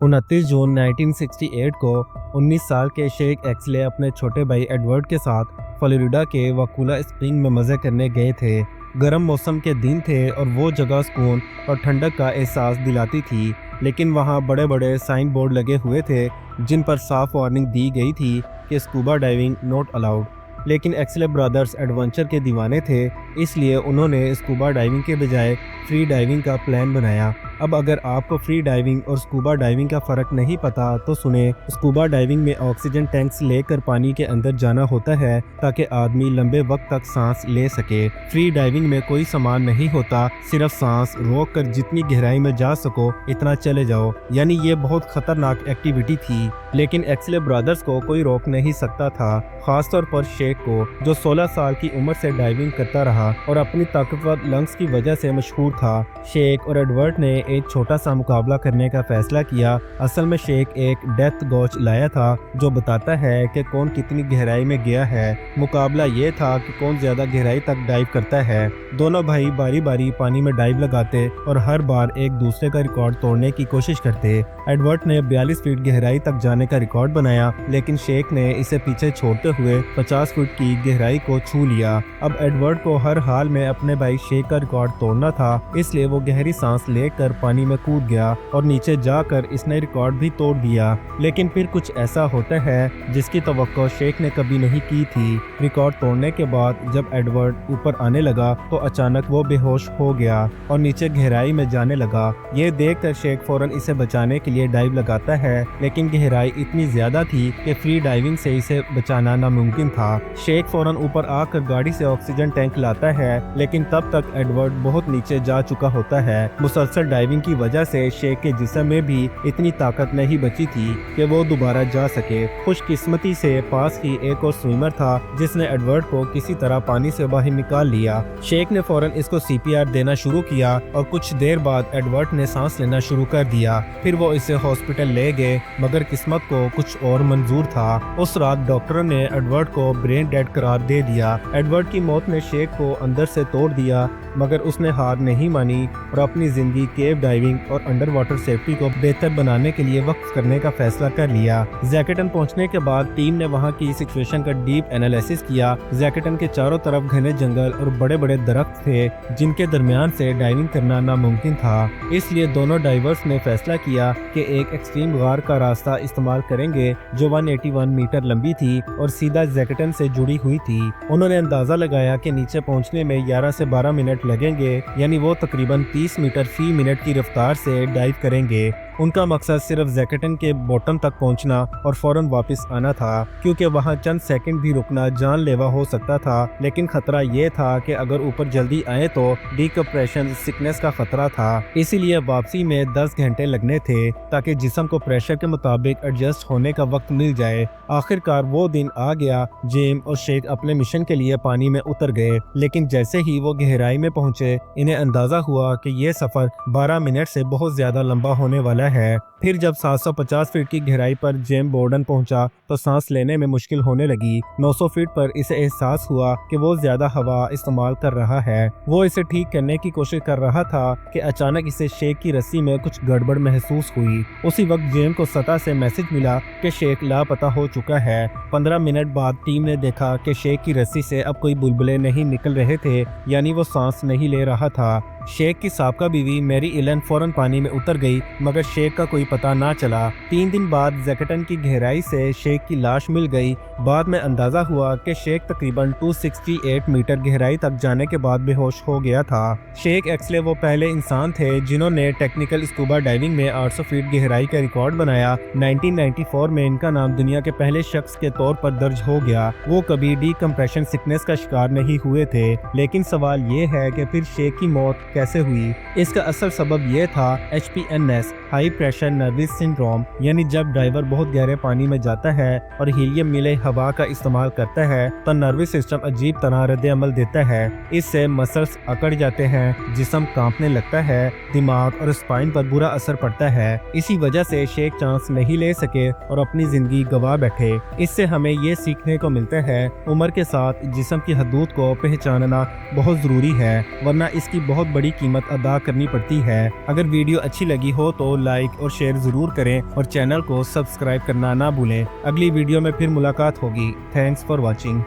29 जून 1968 को 19 साल के शेख एक्सले अपने छोटे भाई एडवर्ड के साथ फ्लोरिडा के वाकुला स्प्रिंग में मज़े करने गए थे। गर्म मौसम के दिन थे और वो जगह सुकून और ठंडक का एहसास दिलाती थी, लेकिन वहाँ बड़े बड़े साइन बोर्ड लगे हुए थे जिन पर साफ वार्निंग दी गई थी कि स्कूबा डाइविंग नॉट अलाउड। लेकिन एक्सले ब्रदर्स एडवेंचर के दीवाने थे, इसलिए उन्होंने स्कूबा डाइविंग के बजाय फ्री डाइविंग का प्लान बनाया। अब अगर आपको फ्री डाइविंग और स्कूबा डाइविंग का फ़र्क नहीं पता तो सुने। स्कूबा डाइविंग में ऑक्सीजन टैंक्स लेकर पानी के अंदर जाना होता है ताकि आदमी लंबे वक्त तक सांस ले सके। फ्री डाइविंग में कोई सामान नहीं होता, सिर्फ सांस रोक कर जितनी गहराई में जा सको इतना चले जाओ। यानी ये बहुत खतरनाक एक्टिविटी थी, लेकिन एक्सले ब्रदर्स को कोई रोक नहीं सकता था, खासतौर पर शेख को, जो 16 साल की उम्र से डाइविंग करता रहा और अपनी ताकतवर लंग्स की वजह से मशहूर था। शेख और एडवर्ड ने एक छोटा सा मुकाबला करने का फैसला किया। असल में शेख एक डेथ गॉच लाया था जो बताता है कि कौन कितनी गहराई में गया है। मुकाबला ये था कि कौन ज्यादा गहराई तक डाइव करता है। दोनों भाई बारी बारी पानी में डाइव लगाते और हर बार एक दूसरे का रिकॉर्ड तोड़ने की कोशिश करते। एडवर्ड ने 42 फीट गहराई तक जाने का रिकॉर्ड बनाया, लेकिन शेख ने इसे पीछे छोड़ते हुए 50 फीट की गहराई को छू लिया। अब एडवर्ड को हर हाल में अपने भाई शेख का रिकॉर्ड तोड़ना था, इसलिए वो गहरी सांस लेकर पानी में कूद गया और नीचे जाकर इसने रिकॉर्ड भी तोड़ दिया। लेकिन फिर कुछ ऐसा होता है जिसकी तवक्को शेख ने कभी नहीं की थी। रिकॉर्ड तोड़ने के बाद जब एडवर्ड ऊपर आने लगा तो अचानक वो बेहोश हो गया और नीचे गहराई में जाने लगा। ये देखकर शेख फौरन इसे बचाने के लिए डाइव लगाता है, लेकिन गहराई इतनी ज्यादा थी कि फ्री डाइविंग से इसे बचाना नामुमकिन था। शेख फौरन ऊपर आकर गाड़ी से ऑक्सीजन टैंक लाता है, लेकिन तब तक एडवर्ड बहुत नीचे जा चुका होता है। मुसलसल डाइविंग की वजह से शेख के जिस्म में भी इतनी ताकत नहीं बची थी कि वो दोबारा जा सके। खुशकिस्मती से पास ही एक और स्विमर था जिसने एडवर्ड को किसी तरह पानी से बाहर निकाल लिया। शेख ने फौरन इसको CPR देना शुरू किया और कुछ देर बाद एडवर्ड ने सांस लेना शुरू कर दिया। फिर वो इसे हॉस्पिटल ले गए, मगर किस्मत को कुछ और मंजूर था। उस रात डॉक्टरों ने एडवर्ड को ब्रेन डेड करार दे दिया। एडवर्ड की मौत ने शेख को अंदर से तोड़ दिया, मगर उसने हार नहीं मानी और अपनी जिंदगी केव डाइविंग और अंडर वाटर सेफ्टी को बेहतर बनाने के लिए वक्फ करने का फैसला कर लिया। जैकेटन पहुंचने के बाद टीम ने वहां की सिचुएशन का डीप एनालिसिस किया। जैकेटन के चारों तरफ घने जंगल और बड़े बड़े दरख्त थे जिनके दरमियान से डाइविंग करना नामुमकिन था। इसलिए दोनों डाइवर्स ने फैसला किया कि एक एक्सट्रीम गार का रास्ता इस्तेमाल करेंगे जो 181 मीटर लंबी थी और सीधा जैकेटन से जुड़ी हुई थी। उन्होंने अंदाजा लगाया कि नीचे पहुंचने में 11 से 12 मिनट लगेंगे, यानी वो तकरीबन 30 मीटर फी मिनट की रफ्तार से डाइव करेंगे। उनका मकसद सिर्फ जैकेटन के बॉटम तक पहुंचना और फौरन वापस आना था, क्योंकि वहां चंद सेकंड भी रुकना जानलेवा हो सकता था। लेकिन खतरा ये था कि अगर ऊपर जल्दी आए तो डिकम्प्रेशन सिकनेस का खतरा था। इसीलिए वापसी में 10 घंटे लगने थे ताकि जिस्म को प्रेशर के मुताबिक एडजस्ट होने का वक्त मिल जाए। आखिरकार वो दिन आ गया। जेम और शेख अपने मिशन के लिए पानी में उतर गए, लेकिन जैसे ही वो गहराई में पहुंचे इन्हें अंदाजा हुआ कि ये सफर 12 मिनट से बहुत ज्यादा लंबा होने वाला है। फिर जब 750 फीट की गहराई पर जेम बोर्डन पहुंचा तो सांस लेने में मुश्किल होने लगी। 900 फीट पर इसे एहसास हुआ कि वो ज्यादा हवा इस्तेमाल कर रहा है। वो इसे ठीक करने की कोशिश कर रहा था कि अचानक इसे शेख की रस्सी में कुछ गड़बड़ महसूस हुई। उसी वक्त जेम को सतह से मैसेज मिला कि शेख लापता हो चुका है। 15 मिनट बाद टीम ने देखा कि शेख की रस्सी से अब कोई बुलबुले नहीं निकल रहे थे, यानी वो सांस नहीं ले रहा था। शेख की साबका बीवी मैरी एलन फौरन पानी में उतर गई, मगर शेख का कोई पता ना चला। 3 दिन बाद जैकेटन की गहराई से शेख की लाश मिल गई। बाद में अंदाजा हुआ कि शेख तकरीबन 268 मीटर गहराई तक जाने के बाद बेहोश हो गया था। शेख एक्सले वो पहले इंसान थे जिन्होंने टेक्निकल स्कूबा डाइविंग में 800 फीट गहराई का रिकॉर्ड बनाया। 1994 में इनका नाम दुनिया के पहले शख्स के तौर पर दर्ज हो गया। वो कभी डिकम्प्रेशन सिकनेस का शिकार नहीं हुए थे। लेकिन सवाल ये है कि फिर शेख की मौत कैसे हुई? इसका असल सबब यह था HPNS, high pressure nervous syndrome, यानी जब ड्राइवर बहुत गहरे पानी में जाता है और हीलियम मिले हवा का इस्तेमाल करता है तो नर्वस सिस्टम अजीब तरह रद्द अमल देता है। इससे मसल्स अकड़ जाते हैं, जिस्म कांपने लगता है, दिमाग और स्पाइन पर बुरा असर पड़ता है। इसी वजह से शेख चांस नहीं ले सके और अपनी जिंदगी गवा बैठे। इससे हमें ये सीखने को मिलता है उम्र के साथ जिस्म की हदूद को पहचानना बहुत जरूरी है, वरना इसकी बहुत बड़ी कीमत अदा करनी पड़ती है। अगर वीडियो अच्छी लगी हो तो लाइक और शेयर ज़रूर करें और चैनल को सब्सक्राइब करना ना भूलें। अगली वीडियो में फिर मुलाकात होगी। Thanks for watching.